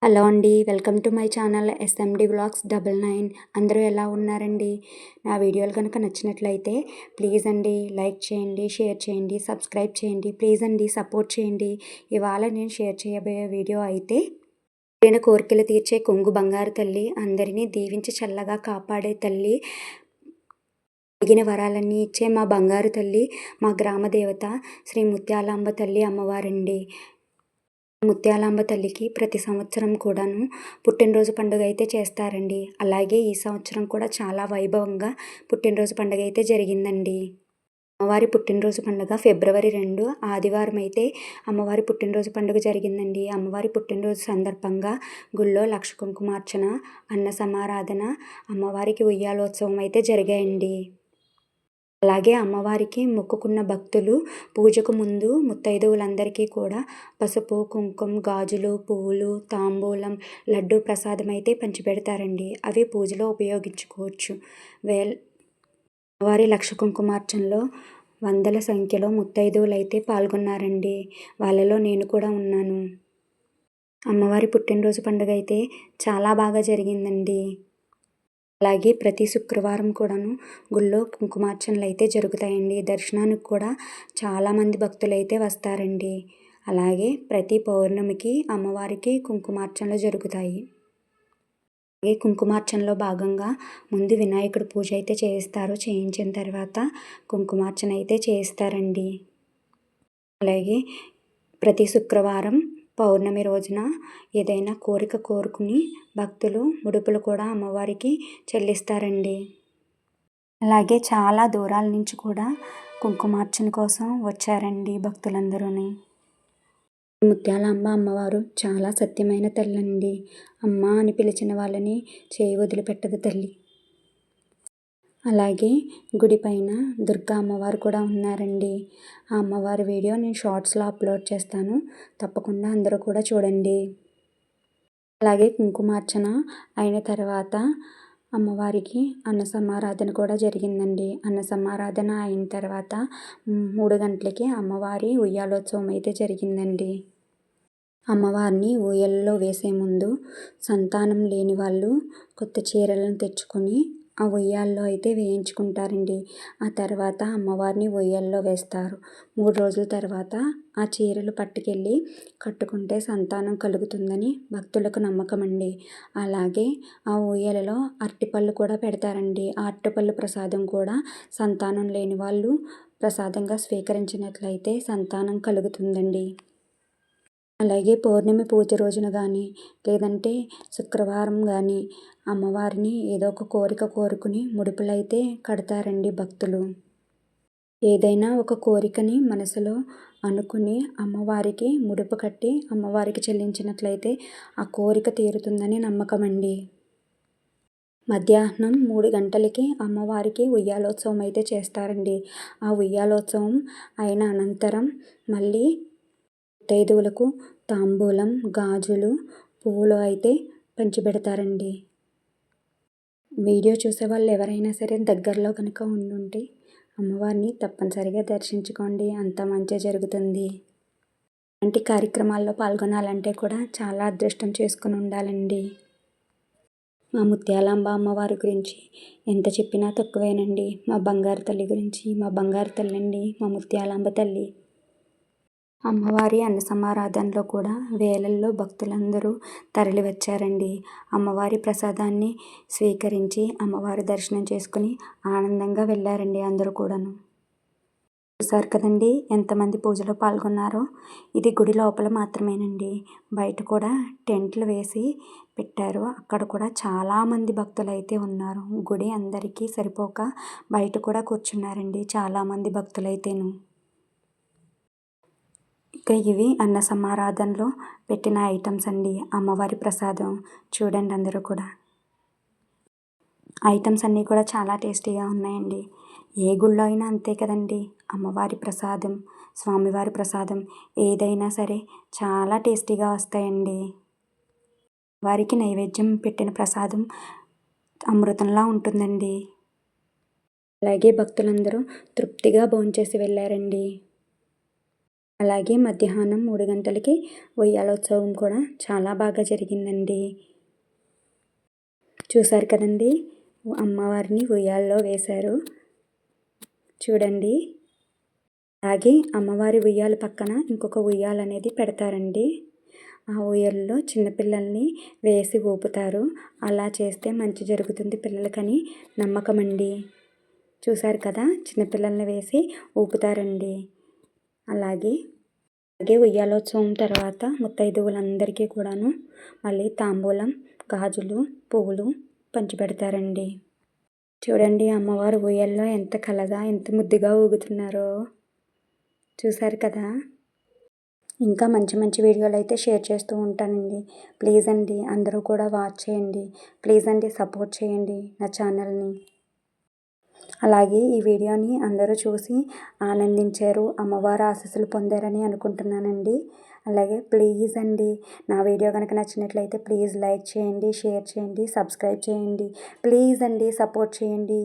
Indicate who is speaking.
Speaker 1: Hello అండి. Welcome to my channel SMD vlogs 99. అందరూ ఎలా ఉన్నారండి? నా వీడియోలు కనుక నచ్చినట్లయితే ప్లీజ్ అండి లైక్ చేయండి, షేర్ చేయండి, సబ్స్క్రైబ్ చేయండి. ప్లీజ్ అండి సపోర్ట్ చేయండి. ఇవాళ నేను షేర్ చేయబోయే వీడియో అయితే నేను కోరికలు తీర్చే కొంగు బంగారు తల్లి, అందరినీ దీవించి చల్లగా కాపాడే తల్లి, అడిగిన వరాలన్నీ ఇచ్చే మా బంగారు తల్లి, మా గ్రామ దేవత శ్రీ ముత్యాలాంబ తల్లి అమ్మవారండి. ముత్యాలాంబ తల్లికి ప్రతి సంవత్సరం కూడాను పుట్టినరోజు పండుగ అయితే చేస్తారండి. అలాగే ఈ సంవత్సరం కూడా చాలా వైభవంగా పుట్టినరోజు పండుగ అయితే జరిగిందండి. అమ్మవారి పుట్టినరోజు పండుగ ఫిబ్రవరి 2 ఆదివారం అయితే అమ్మవారి పుట్టినరోజు పండుగ జరిగిందండి. అమ్మవారి పుట్టినరోజు సందర్భంగా గుళ్ళో లక్ష కుంకుమార్చన, అన్న సమారాధన, అమ్మవారికి ఉయ్యాలోత్సవం అయితే జరిగాయండి. అలాగే అమ్మవారికి మొక్కుకున్న భక్తులు పూజకు ముందు ముత్తైదువులందరికీ కూడా పసుపు, కుంకుమ, గాజులు, పువ్వులు, తాంబూలం, లడ్డు ప్రసాదం అయితే పంచిపెడతారండి. అవి పూజలో ఉపయోగించుకోవచ్చు. అమ్మవారి లక్ష కుంకుమార్చనలో వందల సంఖ్యలో ముత్తైదువులు అయితే పాల్గొన్నారండి. వాళ్ళలో నేను కూడా ఉన్నాను. అమ్మవారి పుట్టినరోజు పండుగ అయితే చాలా బాగా జరిగిందండి. అలాగే ప్రతి శుక్రవారం కూడాను గుళ్ళో కుంకుమార్చనలు అయితే జరుగుతాయండి. దర్శనానికి కూడా చాలామంది భక్తులు అయితే వస్తారండి. అలాగే ప్రతి పౌర్ణమికి అమ్మవారికి కుంకుమార్చనలు జరుగుతాయి. అలాగే కుంకుమార్చనలో భాగంగా ముందు వినాయకుడి పూజ అయితే చేస్తారు. చేయించిన తర్వాత కుంకుమార్చన అయితే చేస్తారండి. అలాగే ప్రతి శుక్రవారం పౌర్ణమి రోజున ఏదైనా కోరిక కోరుకుని భక్తులు ముడుపులు కూడా అమ్మవారికి చెల్లిస్తారండి. అలాగే చాలా దూరాల నుంచి కూడా కుంకుమార్చన కోసం వచ్చారండి భక్తులందరూని. ముత్యాలాంబ అమ్మవారు చాలా సత్యమైన తల్లండి. అమ్మ అని పిలిచిన వాళ్ళని చేయి వదిలిపెట్టదు తల్లి. అలాగే గుడి పైన దుర్గా అమ్మవారు కూడా ఉన్నారండి. ఆ అమ్మవారి వీడియో నేను షార్ట్స్లో అప్లోడ్ చేస్తాను. తప్పకుండా అందరూ కూడా చూడండి. అలాగే కుంకుమార్చన అయిన తర్వాత అమ్మవారికి అన్న సమారాధన కూడా జరిగిందండి. అన్న సమారాధన అయిన తర్వాత 3 గంటలకి అమ్మవారి ఉయ్యాలోత్సవం అయితే జరిగిందండి. అమ్మవారిని ఊయలలో వేసే ముందు సంతానం లేని వాళ్ళు కొత్త చీరలను తెచ్చుకొని ఆ ఉయ్యాల్లో అయితే వేయించుకుంటారండి. ఆ తర్వాత అమ్మవారిని ఉయ్యాల్లో వేస్తారు. 3 రోజుల తర్వాత ఆ చీరలు పట్టుకెళ్ళి కట్టుకుంటే సంతానం కలుగుతుందని భక్తులకు నమ్మకం అండి. అలాగే ఆ ఉయ్యాలలో అరటిపళ్ళు కూడా పెడతారండి. ఆ అరటిపళ్ళు ప్రసాదం కూడా సంతానం లేని వాళ్ళు ప్రసాదంగా స్వీకరించినట్లయితే సంతానం కలుగుతుందండి. అలాగే పౌర్ణమి పూజ రోజున కానీ లేదంటే శుక్రవారం కానీ అమ్మవారిని ఏదో ఒక కోరిక కోరుకుని ముడుపులైతే కడతారండి భక్తులు. ఏదైనా ఒక కోరికని మనసులో అనుకుని అమ్మవారికి ముడుపు కట్టి అమ్మవారికి చెల్లించినట్లయితే ఆ కోరిక తీరుతుందని నమ్మకం అండి. మధ్యాహ్నం 3 గంటలకి అమ్మవారికి ఉయ్యాలోత్సవం అయితే చేస్తారండి. ఆ ఉయ్యాలోత్సవం అయిన అనంతరం మళ్ళీ ముత్తైదువులకు తాంబూలం, గాజులు, పువ్వులు అయితే పంచిపెడతారండి. వీడియో చూసే వాళ్ళు ఎవరైనా సరే దగ్గరలో కనుక ఉండుంటే అమ్మవారిని తప్పనిసరిగా దర్శించుకోండి. అంతా మంచి జరుగుతుంది. ఇలాంటి కార్యక్రమాల్లో పాల్గొనాలంటే కూడా చాలా అదృష్టం చేసుకుని ఉండాలండి. మా ముత్యాలాంబ అమ్మవారి గురించి ఎంత చెప్పినా తక్కువేనండి. మా బంగారు తల్లి గురించి మా బంగారు తల్లి అండి మా ముత్యాలాంబ తల్లి. అమ్మవారి అన్న సమారాధనలో కూడా వేలల్లో భక్తులందరూ తరలి వచ్చారండి. అమ్మవారి ప్రసాదాన్ని స్వీకరించి అమ్మవారి దర్శనం చేసుకుని ఆనందంగా వెళ్ళారండి అందరూ కూడాను. చూసారు కదండి ఎంతమంది పూజలో పాల్గొన్నారో. ఇది గుడి లోపల మాత్రమేనండి. బయట కూడా టెంట్లు వేసి పెట్టారు. అక్కడ కూడా చాలామంది భక్తులు అయితే ఉన్నారు. గుడి అందరికీ సరిపోక బయట కూడా కూర్చున్నారండి చాలామంది భక్తులైతేను. ఇక ఇవి అన్న సమారాధనలో పెట్టిన ఐటమ్స్ అండి. అమ్మవారి ప్రసాదం చూడండి అందరూ కూడా. ఐటమ్స్ అన్నీ కూడా చాలా టేస్టీగా ఉన్నాయండి. ఏ గుళ్ళో అయినా అంతే కదండి. అమ్మవారి ప్రసాదం, స్వామివారి ప్రసాదం ఏదైనా సరే చాలా టేస్టీగా వస్తాయండి. వారికి నైవేద్యం పెట్టిన ప్రసాదం అమృతంలా ఉంటుందండి. అలాగే భక్తులందరూ తృప్తిగా భోంచేసి వెళ్ళారండి. అలాగే మధ్యాహ్నం 3 గంటలకి ఉయ్యాలోత్సవం కూడా చాలా బాగా జరిగిందండి. చూసారు కదండీ! అమ్మవారిని ఉయ్యాలలో వేశారు. చూడండి. అలాగే అమ్మవారి ఉయ్యాల పక్కన ఇంకొక ఉయ్యాలనేది పెడతారండి. ఆ ఉయ్యాలలో చిన్నపిల్లల్ని వేసి ఊపుతారు. అలా చేస్తే మంచి జరుగుతుంది పిల్లలకని నమ్మకమండి. చూసారు కదా! చిన్నపిల్లల్ని వేసి ఊపుతారండి. అలాగే ఉయ్యాలోత్సవం తర్వాత ముత్తైదువులందరికీ కూడాను మళ్ళీ తాంబూలం, గాజులు, పువ్వులు పంచిపెడతారండి. చూడండి అమ్మవారు ఉయ్యాలలో ఎంత కళగా, ఎంత ముద్దుగా ఊగుతున్నారో. చూసారు కదా! ఇంకా మంచి మంచి వీడియోలు అయితే షేర్ చేస్తూ ఉంటానండి. ప్లీజ్ అండి అందరూ కూడా వాచ్ చేయండి. ప్లీజ్ అండి సపోర్ట్ చేయండి నా ఛానల్ని. అలాగే ఈ వీడియోని అందరూ చూసి ఆనందించారు, అమ్మవారి ఆశీస్సులు పొందారని అనుకుంటున్నానండి. అలాగే ప్లీజ్ అండి నా వీడియో కనుక నచ్చినట్లయితే ప్లీజ్ లైక్ చేయండి, షేర్ చేయండి, సబ్స్క్రైబ్ చేయండి. ప్లీజ్ అండి సపోర్ట్ చేయండి.